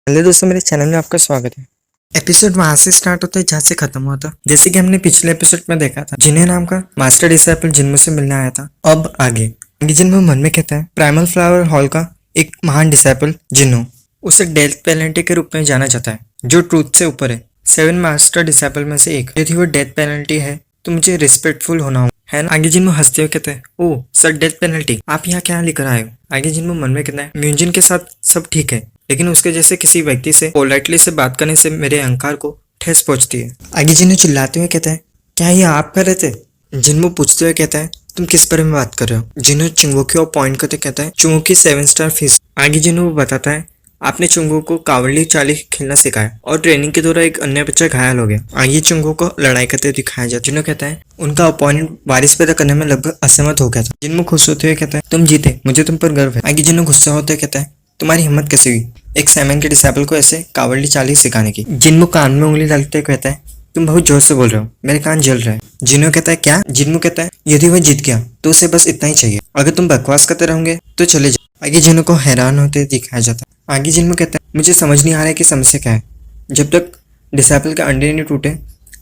Hello दोस्तों, मेरे channel में आपका स्वागत है। एपिसोड वहां से स्टार्ट होता है जहाँ से खत्म हुआ था। जैसे कि हमने पिछले एपिसोड में देखा था, जिन्हें नाम का मास्टर डिसाइपल जिन्मो से मिलने आया था। अब आगे जिन्मो मन में कहता है प्राइमल फ्लावर हॉल का एक महान डिसाइपल जिन्नो उसे डेथ पेनल्टी के रूप में जाना जाता है, जो ट्रूथ से ऊपर है। 7 मास्टर डिसाइपल में से एक। यदि वो डेथ पेनल्टी है तो मुझे रिस्पेक्टफुल होना होगा, है ना। आगे जिन्मो हंसते हुए कहते हैं, ओह सर, डेथ पेनल्टी आप यहाँ क्या लेकर आए हो। आगे जिन्मो मन में कहता है म्यूजिन के साथ सब ठीक है, लेकिन उसके जैसे किसी व्यक्ति से पोलाइटली से बात करने से मेरे अहंकार को ठेस पहुंचती है। आगे जिन्नो चिल्लाते हुए कहता है, क्या ये आप कर रहे थे। जिन्मो पूछते हुए कहता है, तुम किस बारे में बात कर रहे हो। जिन्नो चुंगो की ओर पॉइंट करते कहता है, चुंगो की 7 स्टार फीस। आगे जिन्नो बताता है, आपने चुंगो को कावड़ली चाली खेलना सिखाया और ट्रेनिंग के दौरान एक अन्य बच्चा घायल हो गया। आगे चुंगो को लड़ाई करते दिखाया जाता है। जिन्नो कहता है उनका अपोनेंट वारिस पैदा करने में लगभग असहमत हो गया था। जिन्नो खुश होते हुए कहता है, तुम जीते, मुझे तुम पर गर्व है। आगे जिन्नो गुस्सा होते हुए कहता है, तुम्हारी हिम्मत कैसे हुई एक सैमन के डिसाइपल को ऐसे कावड़ली चाली सिखाने की। जिन्मो कान में उंगली डालते कहता है, तुम बहुत जोर से बोल रहे हो, मेरे कान जल रहे हैं। जिन्नो कहता है, क्या। जिन्मो कहता है, यदि वह जीत गया तो उसे बस इतना ही चाहिए, अगर तुम बकवास करते रहोगे तो चले जाओ। आगे जिन्नो को हैरान होते दिखाया जाता है। आगे जिन्नो कहता है, मुझे समझ नहीं आ रहा है कि समस्या क्या है। जब तक डिसाइपल के अंडे नहीं टूटे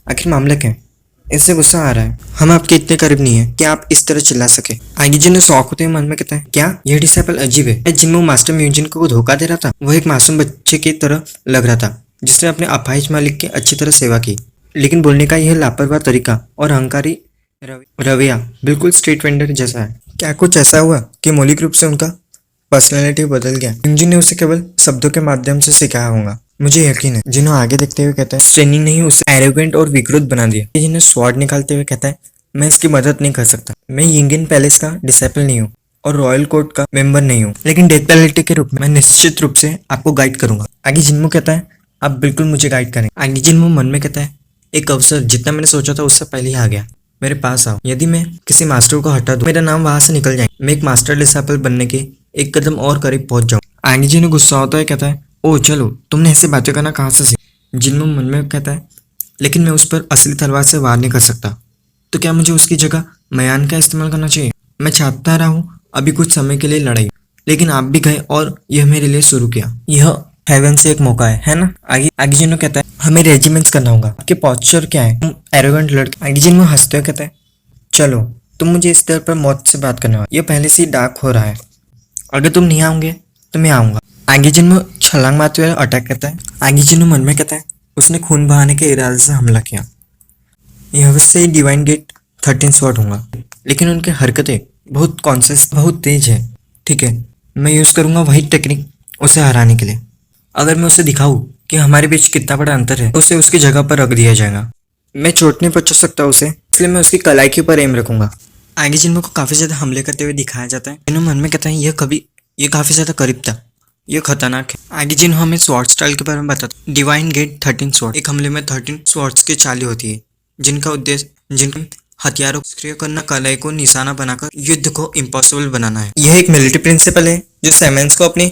आखिर मामला क्या है। इससे गुस्सा आ रहा है, हम आपके इतने करीब नहीं है कि आप इस तरह चिल्ला सके। आगे जिन्नो शौक होते हुए मन में कहता है, क्या यह डिसाइपल अजीब है। जिन्नो मास्टर म्यूजिन को धोखा दे रहा था। वह एक मासूम बच्चे की तरह लग रहा था जिसने अपने अपाहिज मालिक की अच्छी तरह सेवा की, लेकिन बोलने का यह लापरवाह तरीका और अहंकारी रवैया बिल्कुल स्ट्रीट वेंडर जैसा है। क्या कुछ ऐसा हुआ कि मौलिक रूप से उनका पर्सनैलिटी बदल गया। म्यूजिन ने उसे केवल शब्दों के माध्यम से सिखाया होगा, मुझे यकीन है। जिन्हों आगे देखते हुए कहता है, ट्रेनिंग नहीं उसे एरोगेंट और विकृत बना दिया। जिन्हें स्वॉर्ड निकालते हुए कहता है, मैं इसकी मदद नहीं कर सकता। मैं यिंगिन पैलेस का डिसाइपल नहीं हूँ और रॉयल कोर्ट का मेंबर नहीं हूँ, लेकिन डेथ पेनल्टी के रूप में मैं निश्चित रूप से आपको गाइड करूंगा। आगे जिन्मो कहता है, आप बिल्कुल मुझे गाइड करें। आगे जिन्मो मन में कहता है, एक अवसर जितना मैंने सोचा था उससे पहले ही आ गया, मेरे पास आओ। यदि मैं किसी मास्टर को हटा दूं, मेरा नाम वहां से निकल जाए। मैं एक मास्टर डिसाइपल बनने के एक कदम और करीब पहुंच जाऊं। आगे जिन्हों गुस्सा होता है कहता है, ओह चलो, तुमने ऐसे बातें करना कहाँ से सीखा। जिन्हों मन में कहता है, लेकिन मैं उस पर असली तलवार से वार नहीं कर सकता, तो क्या मुझे उसकी जगह मयान का इस्तेमाल करना चाहिए। मैं चाहता रहा हूँ अभी कुछ समय के लिए लड़ाई, लेकिन आप भी गए और यह मेरे लिए शुरू किया। यह हेवन से एक मौका है ना। आगे आगे जिन्हों कहता है, हमें रेजिमेंट्स करना होगा। आपके पॉस्चर क्या है, तुम एरोगेंट लड़के। आगे जिन्हों हंसते हुए कहता है, चलो, तुम मुझे इस तरह पर मौत से बात करने वाले, यह पहले से ही डार्क हो रहा है। अगर तुम नहीं आओगे तो मैं आऊंगा। आगे जिन्हों छलांग मारते हुए अटैक करता है। आगे जिन्हों मन में कहता है, उसने खून बहाने के इरादे से हमला किया। यह से ही डिवाइन गेट 13 स्वॉर्ड होगा, लेकिन उनकी हरकतें बहुत कॉन्शियस, बहुत तेज है। ठीक है, मैं यूज करूंगा वही टेक्निक उसे हराने के लिए। अगर मैं उसे दिखाऊं कि हमारे बीच कितना बड़ा अंतर है, उसे उसकी जगह पर रख दिया जाएगा। मैं चोट नहीं पहुंचा सकता उसे, इसलिए मैं उसकी कलाई के ऊपर एम रखूंगा। आगे जिन्हों को काफी ज्यादा हमले करते हुए दिखाया जाता है। जिन्हों मन में कहता है, ये काफी ज्यादा करीब था, ये खतरनाक है। आगे जिन्हों हमें स्वॉर्ड स्टाइल के बारे में बताता, डिवाइन गेट 13 स्वॉर्ड। एक हमले में 13 स्वॉर्ड्स की चाली होती है, जिनका उद्देश्य जिनके हथियारों को सक्रिय करना, कलाई को निशाना बनाकर युद्ध को इम्पॉसिबल बनाना है। यह एक मिलिट्री प्रिंसिपल है जो सैमेंस को अपने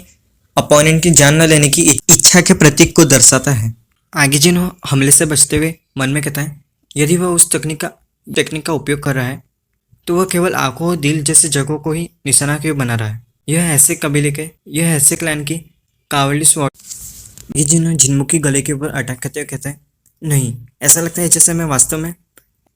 अपोनेंट की जान न लेने की इच्छा के प्रतीक को दर्शाता है। आगे जिन्हों हमले से बचते हुए मन में कहता है, यदि वह उस टेक्निक का उपयोग कर रहा है तो वह केवल आंखों और दिल जैसे जगहों को ही निशाना क्यों बना रहा है। यह ऐसे क्लैन की कावड़ली स्वॉर्ड। ये जिन्मो की गले के ऊपर अटैक करते हुए कहता है, नहीं, ऐसा लगता है जैसे मैं वास्तव में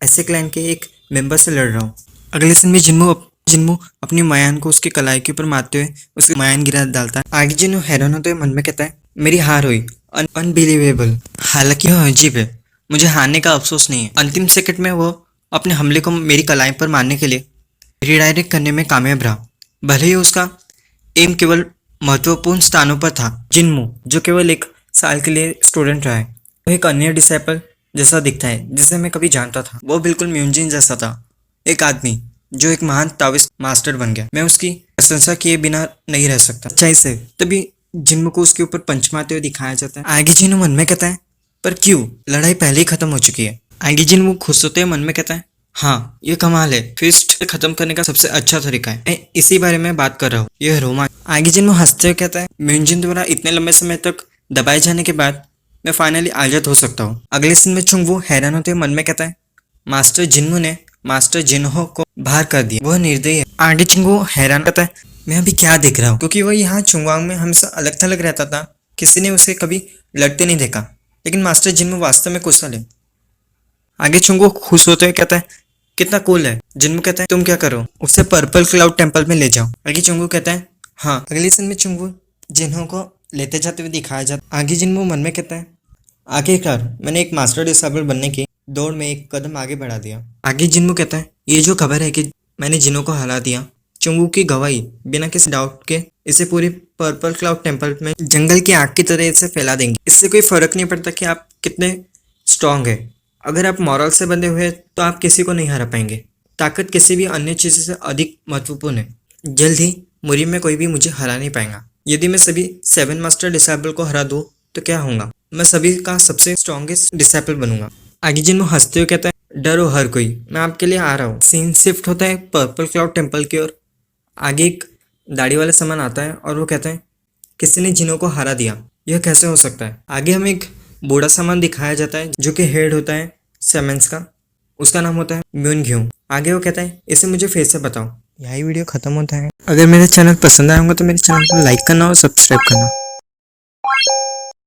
ऐसे क्लैन के एक मेंबर से लड़ रहा हूँ। अगले दिन भी जिन्मो अपनी मयान को उसके कलाई के ऊपर मारते हुए उसकी मयान गिरा डालता है। आगे जिन्हो हैरान होते हुए मन में कहता है, मेरी हार हुई, अनबिलीवेबल। हालांकि यह अजीब है, मुझे हारने का अफसोस नहीं है। अंतिम सेकंड में वो अपने हमले को मेरी कलाई पर मारने के लिए रिडायरेक्ट करने में कामयाब रहा, भले ही उसका एम केवल महत्वपूर्ण स्थानों पर था। जिन्मो, जो केवल 1 साल के लिए स्टूडेंट रहा है, वो एक अन्य डिसाइपल जैसा दिखता है जिसे मैं कभी जानता था। वो बिल्कुल म्यूजिन जैसा था, एक आदमी जो एक महान ताविस्ट मास्टर बन गया। मैं उसकी प्रशंसा किए बिना नहीं रह सकता। अच्छा से तभी जिन्मो को उसके ऊपर पंच मारते हुए दिखाया जाता है। आगे जिन्हो मन में कहता है, पर क्यों, लड़ाई पहले ही खत्म हो चुकी है। आगे जिन्हो खुश होते हुए मन में कहता है, हाँ ये कमाल है, फिस्ट खत्म करने का सबसे अच्छा तरीका है। मैं इसी बारे में बात कर रहा हूँ, यह रोमांच। आगे जिन्हो हंसते हुए कहता है, म्यूजिन द्वारा इतने लंबे समय तक दबाए जाने के बाद मैं फाइनली आजाद हो सकता हूँ। अगले दिन में चुंगवू हैरान होते हुए मन में कहता है, मास्टर जिन्मो ने मास्टर जिन्हो को बाहर कर दिया, वह निर्दयी है। आगे चुंगवू हैरान कहता है, मैं अभी क्या देख रहा हूँ, क्योंकि वह यहाँ चुंगवांग में हमेशा अलग थलग रहता था किसी ने उसे कभी लड़ते नहीं देखा, लेकिन मास्टर जिन्मो वास्तव में कुशल है। आगे चुंगू खुश होते हुए कहता है, कितना कूल है। जिन्मो कहता है, तुम क्या करो, उसे पर्पल क्लाउड टेम्पल में ले जाओ। आगे चुंगू कहता है, हाँ। अगले सीन में चुंगू जिन्हों को लेते जाते हुए दिखाया जाता। आगे जिन्मो मन में कहता है, आखिरकार मैंने एक मास्टर डिसेबल बनने की दौड़ में एक कदम आगे बढ़ा दिया। आगे जिन्मो कहता है, ये जो खबर है कि मैंने जिनों को हरा दिया, चुंगू की गवाही बिना किसी डाउट के इसे पूरी पर्पल क्लाउड टेम्पल में जंगल की आग की तरह इसे फैला देंगे। इससे कोई फर्क नहीं पड़ता कि आप कितने स्ट्रांग है। अगर आप मॉरल से बंधे हुए हैं तो आप किसी को नहीं हरा पाएंगे। ताकत किसी भी अन्य चीज से अधिक महत्वपूर्ण है। जल्द ही मुरी में कोई भी मुझे हरा नहीं पाएगा। यदि मैं सभी 7 मास्टर डिसेबल को हरा दूं तो क्या होगा, मैं सभी का सबसे स्ट्रॉन्गेस्ट डिसेबल बनूंगा। आगे जिन्मो हंसते हुए कहता है, डरो हर कोई, मैं आपके लिए आ रहा हूँ। सीन शिफ्ट होता है पर्पल क्लाउड टेम्पल की ओर। आगे एक दाढ़ी वाला सामान आता है और वो कहता है, किसी ने जिनों को हरा दिया, यह कैसे हो सकता है। आगे हमें एक बूढ़ा सामान दिखाया जाता है जो कि हेड होता है सेमेंस का। उसका नाम होता है म्यून घ्यू। आगे वो कहता है, इसे मुझे फिर से बताओ। यही वीडियो खत्म होता है। अगर मेरा चैनल पसंद आया होगा तो मेरे चैनल को लाइक करना और सब्सक्राइब करना।